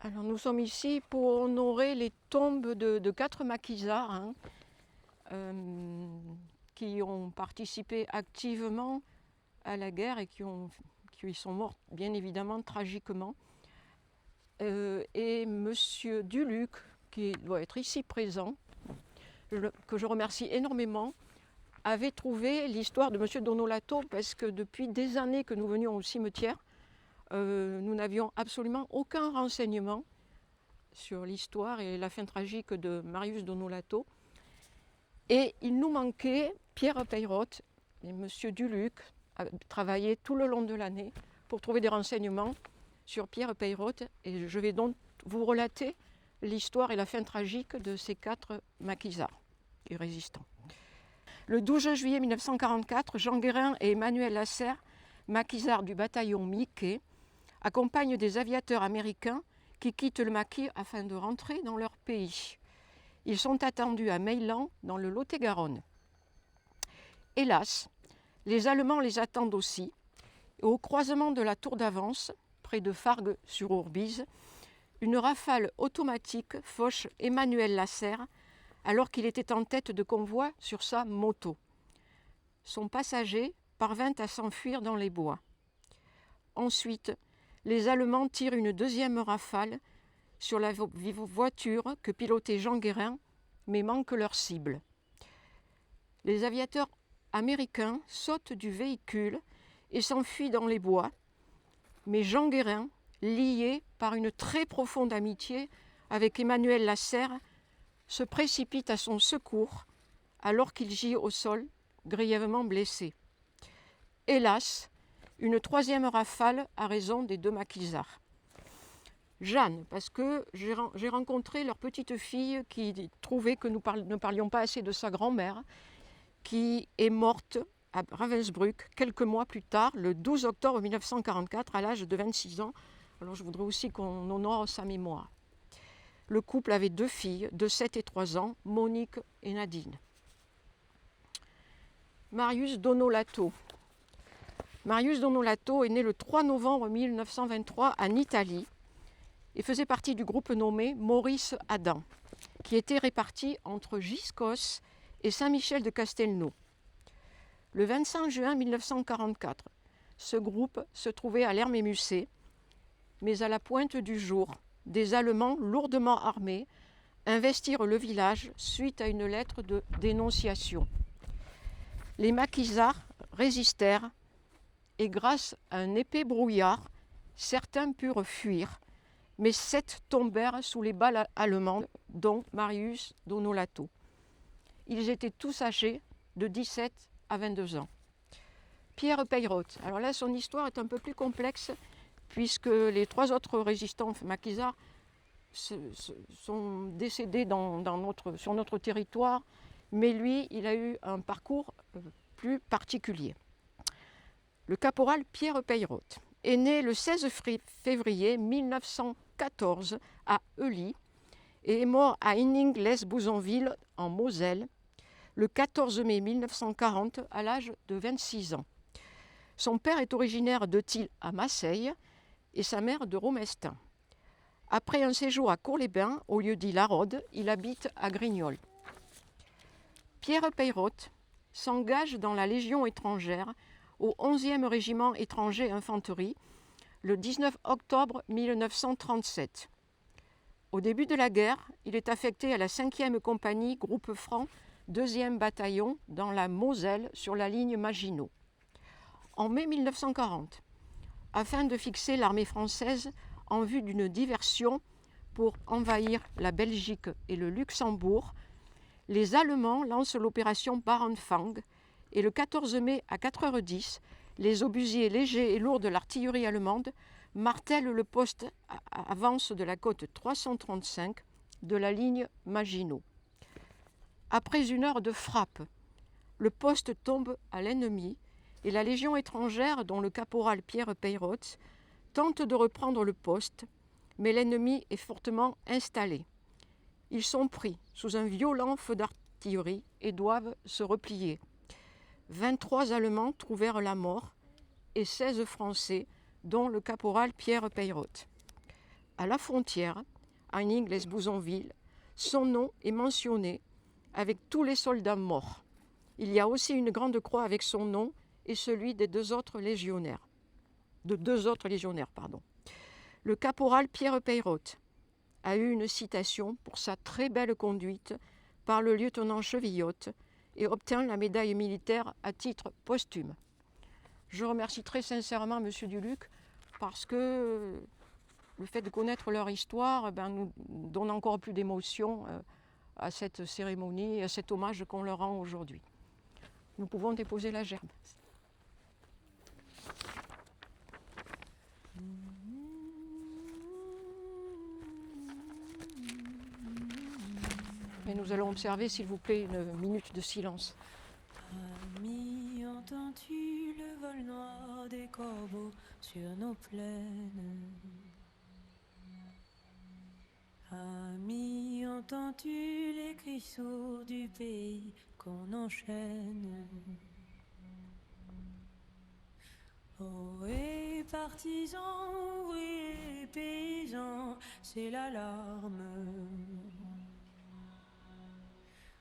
Alors nous sommes ici pour honorer les tombes de 4 maquisards qui ont participé activement à la guerre et qui sont morts bien évidemment tragiquement. Et Monsieur Duluc, qui doit être ici présent, que je remercie énormément, avait trouvé l'histoire de Monsieur Donolato parce que depuis des années que nous venions au cimetière, nous n'avions absolument aucun renseignement sur l'histoire et la fin tragique de Marius Donolato. Et il nous manquait Pierre Peyrotte, et Monsieur Duluc a travaillé tout le long de l'année pour trouver des renseignements sur Pierre Peyrotte. Et je vais donc vous relater l'histoire et la fin tragique de ces 4 maquisards et résistants. Le 12 juillet 1944, Jean Guérin et Emmanuel Lasserre, maquisards du bataillon Mickey, accompagnent des aviateurs américains qui quittent le maquis afin de rentrer dans leur pays. Ils sont attendus à Meilhan, dans le Lot-et-Garonne. Hélas, les Allemands les attendent aussi, et au croisement de la tour d'Avance, près de Fargues-sur-Ourbise, une rafale automatique fauche Emmanuel Lasserre alors qu'il était en tête de convoi sur sa moto. Son passager parvint à s'enfuir dans les bois. Ensuite, les Allemands tirent une deuxième rafale sur la voiture que pilotait Jean Guérin, mais manquent leur cible. Les aviateurs américains sautent du véhicule et s'enfuient dans les bois, mais Jean Guérin, lié par une très profonde amitié avec Emmanuel Lasserre, se précipite à son secours alors qu'il gît au sol, grièvement blessé. Hélas, une troisième rafale a raison des 2 maquisards. Jeanne, parce que j'ai rencontré leur petite fille qui trouvait que nous ne parlions pas assez de sa grand-mère, qui est morte à Ravensbrück quelques mois plus tard, le 12 octobre 1944, à l'âge de 26 ans. Alors je voudrais aussi qu'on honore sa mémoire. Le couple avait 2 filles de 7 et 3 ans, Monique et Nadine. Marius Donolato. Marius Donolato est né le 3 novembre 1923 en Italie et faisait partie du groupe nommé Maurice Adam, qui était réparti entre Giscos et Saint-Michel de Castelnau. Le 25 juin 1944, ce groupe se trouvait à l'Hermé-Musset, mais à la pointe du jour, des Allemands lourdement armés investirent le village suite à une lettre de dénonciation. Les maquisards résistèrent et grâce à un épais brouillard, certains purent fuir, mais 7 tombèrent sous les balles allemandes, dont Marius Donolato. Ils étaient tous âgés de 17 à 22 ans. Pierre Peyrotte. Alors là, son histoire est un peu plus complexe, puisque les 3 autres résistants maquisards sont décédés sur notre territoire, mais lui, il a eu un parcours plus particulier. Le caporal Pierre Peyrotte est né le 16 février 1914 à Heuly et est mort à Henning-lès-Bouzonville en Moselle le 14 mai 1940 à l'âge de 26 ans. Son père est originaire de Thil à Marseille et sa mère de Romestin. Après un séjour à Cours-les-Bains, au lieu-dit La Rode, il habite à Grignols. Pierre Peyrotte s'engage dans la Légion étrangère au 11e régiment étranger infanterie le 19 octobre 1937. Au début de la guerre, il est affecté à la 5e compagnie groupe franc 2e bataillon dans la Moselle sur la ligne Maginot. En mai 1940, afin de fixer l'armée française en vue d'une diversion pour envahir la Belgique et le Luxembourg, les Allemands lancent l'opération Barenfang et le 14 mai à 4h10, les obusiers légers et lourds de l'artillerie allemande martèlent le poste avance de la côte 335 de la ligne Maginot. Après une heure de frappe, le poste tombe à l'ennemi et la Légion étrangère, dont le caporal Pierre Peyrotte, tente de reprendre le poste, mais l'ennemi est fortement installé. Ils sont pris sous un violent feu d'artillerie et doivent se replier. 23 Allemands trouvèrent la mort et 16 Français, dont le caporal Pierre Peyrotte. à la frontière, à Ningles-Bouzonville, son nom est mentionné avec tous les soldats morts. Il y a aussi une grande croix avec son nom et celui des deux autres légionnaires. Le caporal Pierre Peyrotte a eu une citation pour sa très belle conduite par le lieutenant Chevillotte et obtient la médaille militaire à titre posthume. Je remercie très sincèrement M. Duluc parce que le fait de connaître leur histoire nous donne encore plus d'émotion à cette cérémonie et à cet hommage qu'on leur rend aujourd'hui. Nous pouvons déposer la gerbe. Et nous allons observer, s'il vous plaît, une minute de silence. Ami, entends-tu le vol noir des corbeaux sur nos plaines? Ami, entends-tu les cris sourds du pays qu'on enchaîne? Oh, et partisans, ouvriers, paysans, c'est l'alarme.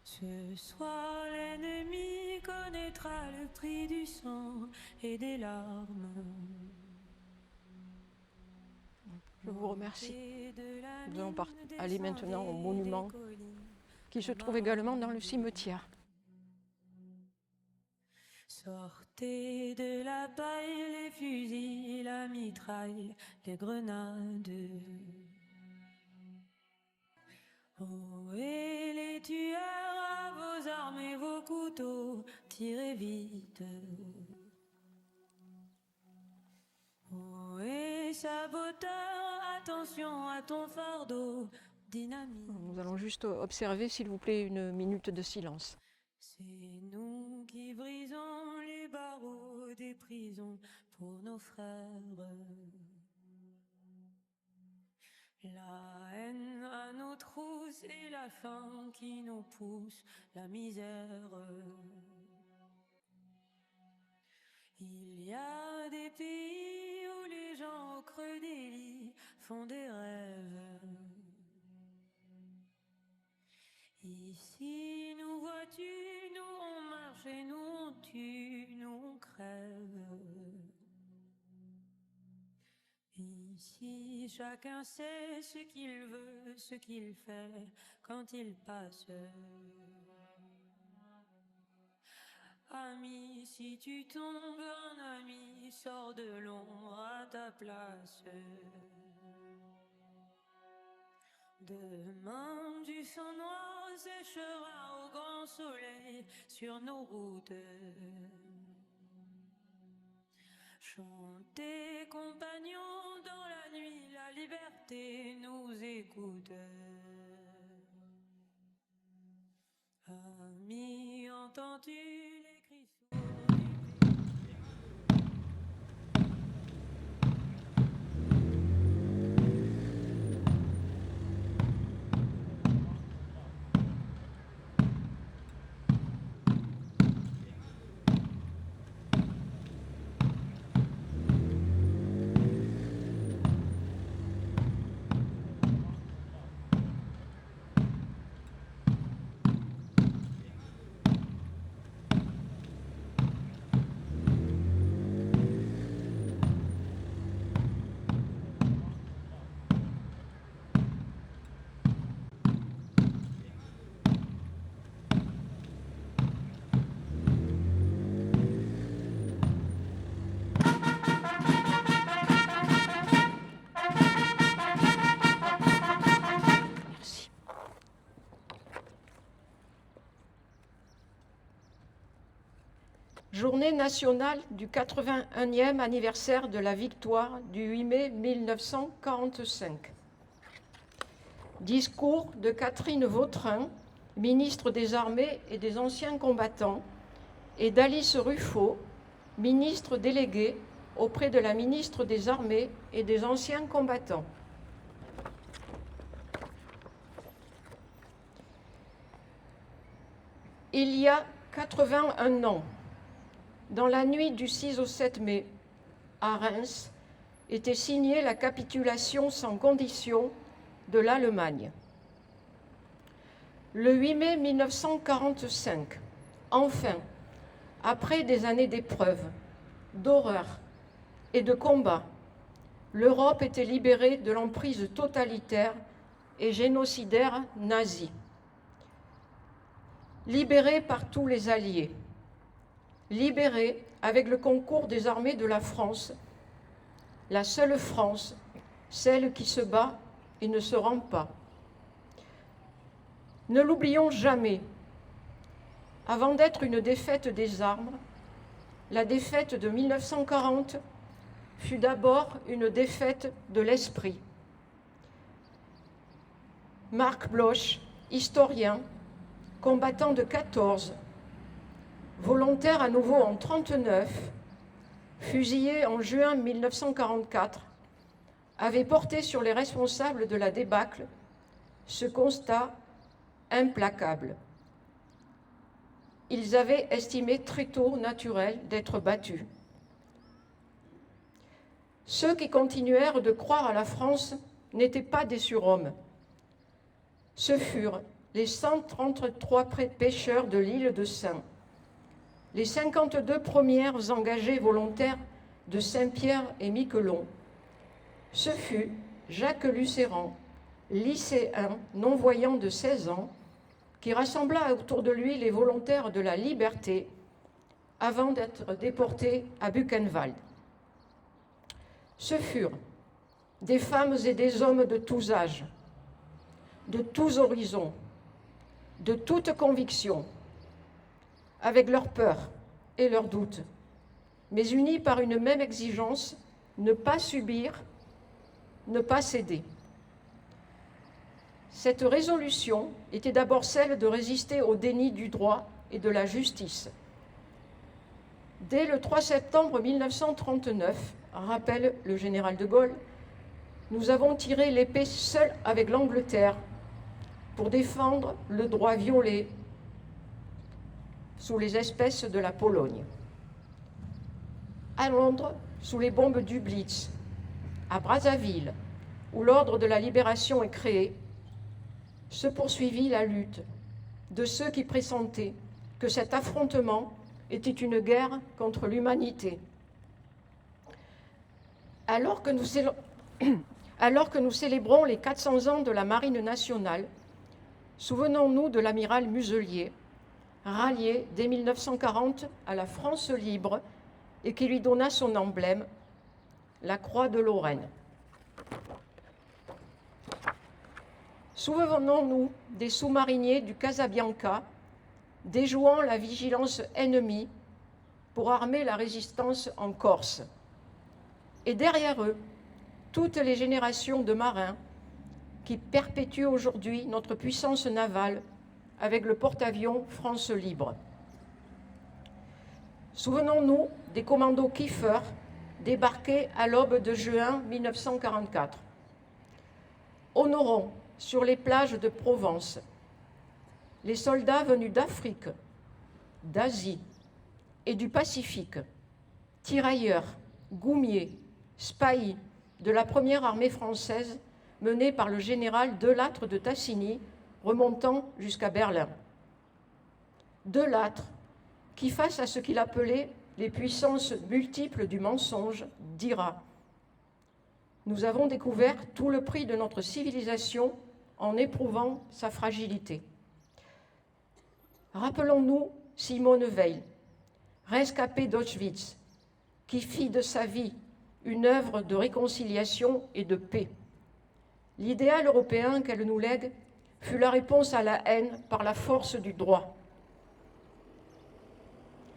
Ce soir, l'ennemi connaîtra le prix du sang et des larmes. Je vous remercie. Nous allons aller maintenant au monument qui se trouve également dans le cimetière. Sortez de la paille les fusils, la mitraille, les grenades. Oh, et les tueurs à vos armes et vos couteaux, tirez vite. Oh, et saboteurs, attention à ton fardeau, dynamite. Nous allons juste observer, s'il vous plaît, une minute de silence. C'est nous qui brisons les barreaux des prisons pour nos frères. La haine à nos trousses et la faim qui nous pousse, la misère. Il y a des pays où les gens au creux des lits font des rêves. Ici, nous vois-tu, nous on marche et nous on tue, nous on crève. Ici, chacun sait ce qu'il veut, ce qu'il fait quand il passe. Ami, si tu tombes, un ami sort de l'ombre à ta place. Demain, du sang noir séchera au grand soleil sur nos routes. Chantez, compagnons, dans la nuit, la liberté nous écoute. Amis, entends-tu les cris sourds du pays? Merci. Journée nationale du 81e anniversaire de la victoire du 8 mai 1945. Discours de Catherine Vautrin, ministre des Armées et des Anciens Combattants, et d'Alice Ruffo, ministre déléguée auprès de la ministre des Armées et des Anciens Combattants. Il y a 81 ans, dans la nuit du 6 au 7 mai, à Reims, était signée la capitulation sans condition de l'Allemagne. Le 8 mai 1945, enfin, après des années d'épreuves, d'horreur et de combats, l'Europe était libérée de l'emprise totalitaire et génocidaire nazie. Libérée par tous les alliés, libérée avec le concours des armées de la France, la seule France, celle qui se bat et ne se rend pas. Ne l'oublions jamais, avant d'être une défaite des armes, la défaite de 1940 fut d'abord une défaite de l'esprit. Marc Bloch, historien, combattant de 14, volontaire à nouveau en 1939, fusillé en juin 1944, avait porté sur les responsables de la débâcle ce constat implacable. Ils avaient estimé très tôt naturel d'être battus. Ceux qui continuèrent de croire à la France n'étaient pas des surhommes. Ce furent les 133 pêcheurs de l'île de Sein, les 52 premières engagées volontaires de Saint-Pierre et Miquelon. Ce fut Jacques Lucéran, lycéen non-voyant de 16 ans, qui rassembla autour de lui les volontaires de la liberté avant d'être déporté à Buchenwald. Ce furent des femmes et des hommes de tous âges, de tous horizons, de toutes convictions, avec leurs peurs et leurs doutes, mais unis par une même exigence, ne pas subir, ne pas céder. Cette résolution était d'abord celle de résister au déni du droit et de la justice. Dès le 3 septembre 1939, rappelle le général de Gaulle, nous avons tiré l'épée seuls avec l'Angleterre pour défendre le droit violé sous les espèces de la Pologne. À Londres, sous les bombes du Blitz, à Brazzaville, où l'ordre de la libération est créé, se poursuivit la lutte de ceux qui pressentaient que cet affrontement était une guerre contre l'humanité. Alors que nous célébrons les 400 ans de la Marine nationale, souvenons-nous de l'amiral Muselier, rallié dès 1940 à la France libre et qui lui donna son emblème, la Croix de Lorraine. Souvenons-nous des sous-mariniers du Casabianca, déjouant la vigilance ennemie pour armer la résistance en Corse. Et derrière eux, toutes les générations de marins qui perpétuent aujourd'hui notre puissance navale avec le porte-avions France Libre. Souvenons-nous des commandos Kiefer débarqués à l'aube de juin 1944. Honorons sur les plages de Provence les soldats venus d'Afrique, d'Asie et du Pacifique, tirailleurs, goumiers, spahis de la première armée française menée par le général Delattre de Tassigny, remontant jusqu'à Berlin. Delattre, qui, face à ce qu'il appelait les puissances multiples du mensonge, dira « Nous avons découvert tout le prix de notre civilisation en éprouvant sa fragilité. » Rappelons-nous Simone Veil, rescapée d'Auschwitz, qui fit de sa vie une œuvre de réconciliation et de paix. L'idéal européen qu'elle nous lègue fut la réponse à la haine par la force du droit.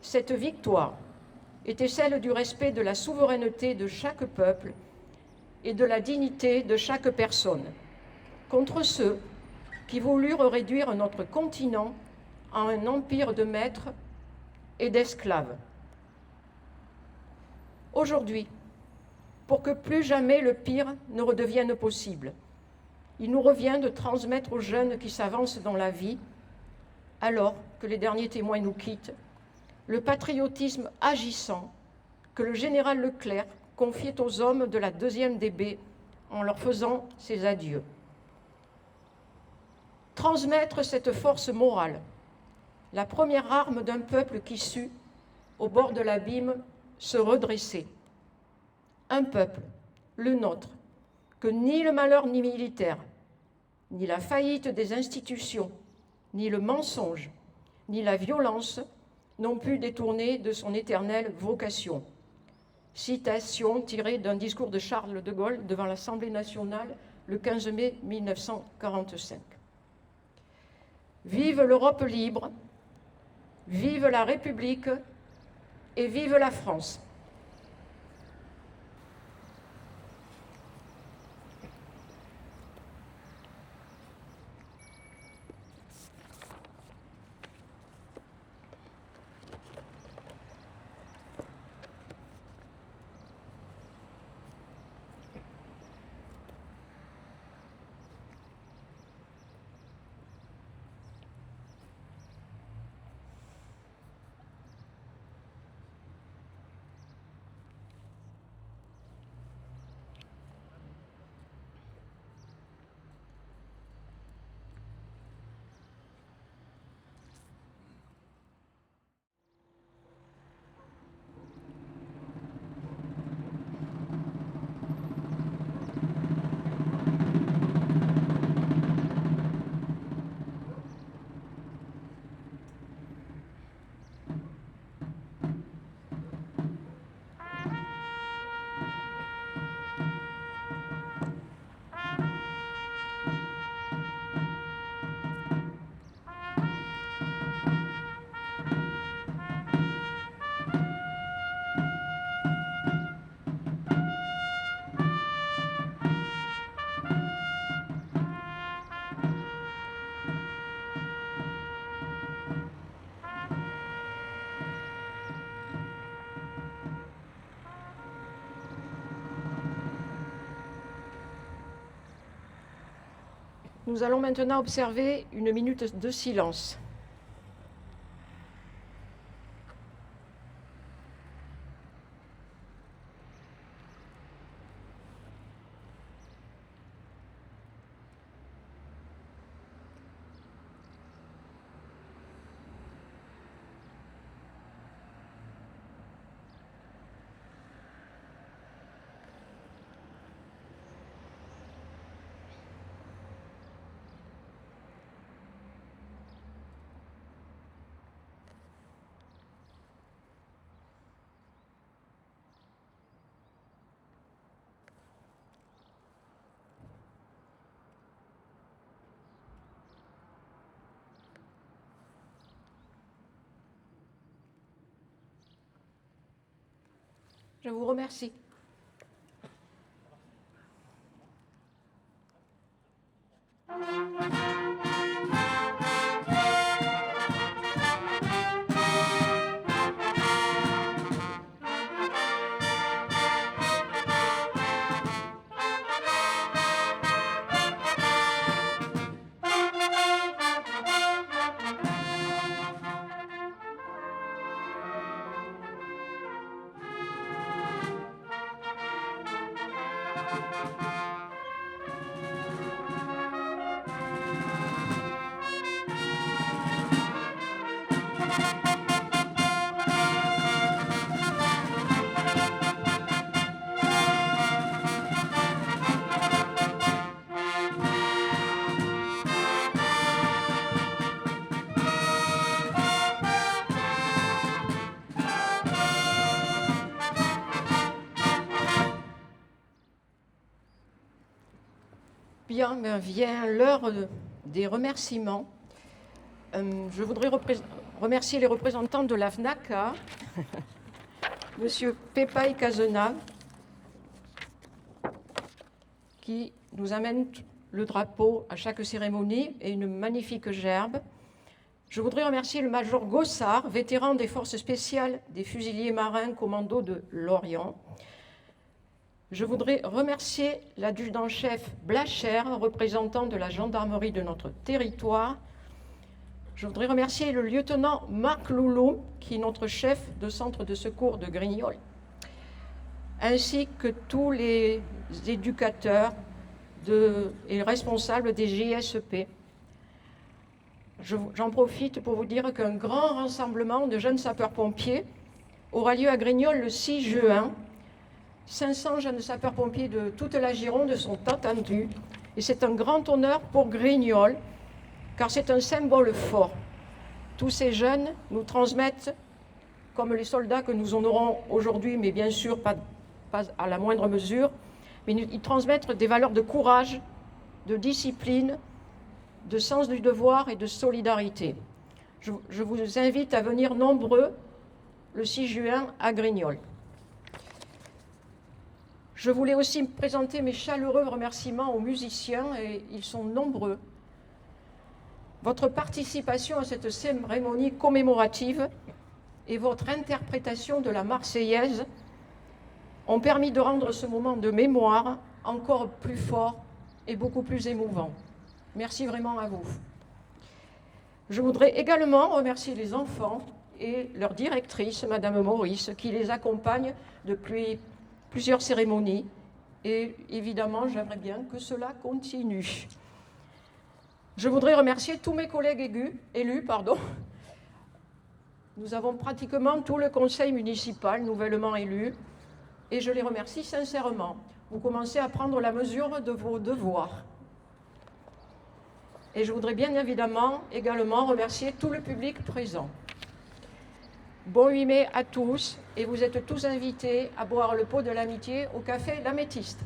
Cette victoire était celle du respect de la souveraineté de chaque peuple et de la dignité de chaque personne, contre ceux qui voulurent réduire notre continent en un empire de maîtres et d'esclaves. Aujourd'hui, pour que plus jamais le pire ne redevienne possible, il nous revient de transmettre aux jeunes qui s'avancent dans la vie, alors que les derniers témoins nous quittent, le patriotisme agissant que le général Leclerc confiait aux hommes de la 2e DB en leur faisant ses adieux. Transmettre cette force morale, la première arme d'un peuple qui sut, au bord de l'abîme, se redresser. Un peuple, le nôtre, que ni le malheur ni militaire, ni la faillite des institutions, ni le mensonge, ni la violence n'ont pu détourner de son éternelle vocation. Citation tirée d'un discours de Charles de Gaulle devant l'Assemblée nationale le 15 mai 1945. Vive l'Europe libre, vive la République et vive la France. Nous allons maintenant observer une minute de silence. Je vous remercie. Bien, vient l'heure des remerciements. Je voudrais remercier les représentants de la FNACA, Monsieur Pepay Cazenave, qui nous amène le drapeau à chaque cérémonie et une magnifique gerbe. Je voudrais remercier le major Gossard, vétéran des forces spéciales des fusiliers marins commando de Lorient. Je voudrais remercier l'adjudant-chef Blacher, représentant de la gendarmerie de notre territoire. Je voudrais remercier le lieutenant Marc Loulou, qui est notre chef de centre de secours de Grignols. ainsi que tous les éducateurs et responsables des JSEP. J'en profite pour vous dire qu'un grand rassemblement de jeunes sapeurs-pompiers aura lieu à Grignols le 6 juin. 500 jeunes sapeurs-pompiers de toute la Gironde sont attendus et c'est un grand honneur pour Grignols car c'est un symbole fort. Tous ces jeunes nous transmettent, comme les soldats que nous honorons aujourd'hui, mais bien sûr pas à la moindre mesure, mais ils transmettent des valeurs de courage, de discipline, de sens du devoir et de solidarité. Je vous invite à venir nombreux le 6 juin à Grignols. Je voulais aussi présenter mes chaleureux remerciements aux musiciens, et ils sont nombreux. Votre participation à cette cérémonie commémorative et votre interprétation de la Marseillaise ont permis de rendre ce moment de mémoire encore plus fort et beaucoup plus émouvant. Merci vraiment à vous. Je voudrais également remercier les enfants et leur directrice, Madame Maurice, qui les accompagne depuis plusieurs cérémonies. Et évidemment, j'aimerais bien que cela continue. Je voudrais remercier tous mes collègues élus. Nous avons pratiquement tout le conseil municipal nouvellement élu et je les remercie sincèrement. Vous commencez à prendre la mesure de vos devoirs. Et je voudrais bien évidemment également remercier tout le public présent. Bon 8 mai à tous et vous êtes tous invités à boire le pot de l'amitié au café L'Améthyste.